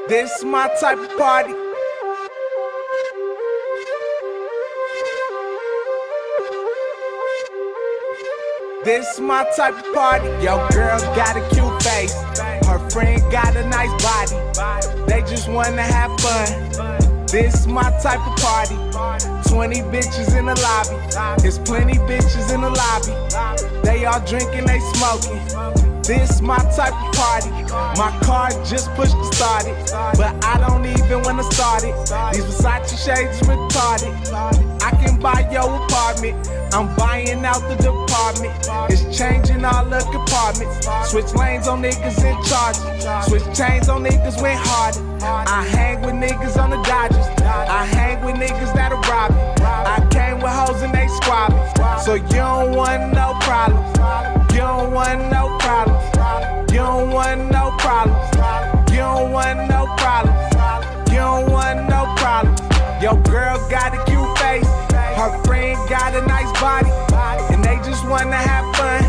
This my type of party. This my type of party. Yo, girl got a cute face. Her friend got a nice body. They just wanna have fun. This my type of party. 20 bitches in the lobby. There's plenty bitches in the lobby. They all drinking, they smoking. This my type of party. My car just pushed to start it, but I don't even wanna start it. These Versace shades retarded. I can buy your apartment. I'm buying out the department. It's changing all the compartments. Switch lanes on niggas in charge. Switch chains on niggas went harder. I hang with niggas on the Dodgers. I hang with niggas that'll rob me. I came with hoes and they squabbing. So you don't want no problems. You don't want no problems. You don't want no problems. You don't want no problems. You don't want no problems. Your girl got a cute face. Her friend got a nice body. And they just wanna have fun.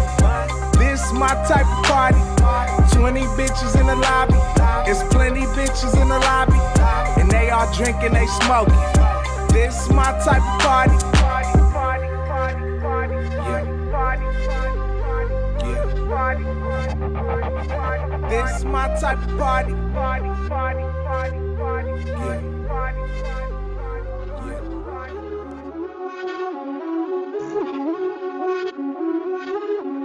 This my type of party. 20 bitches in the lobby. There's plenty bitches in the lobby. And they all drinking, they smoking. This my type of party. This my type of party.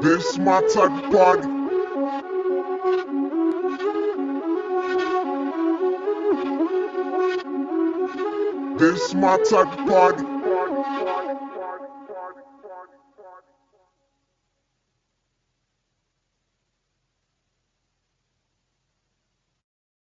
This my type of party. This my type of party.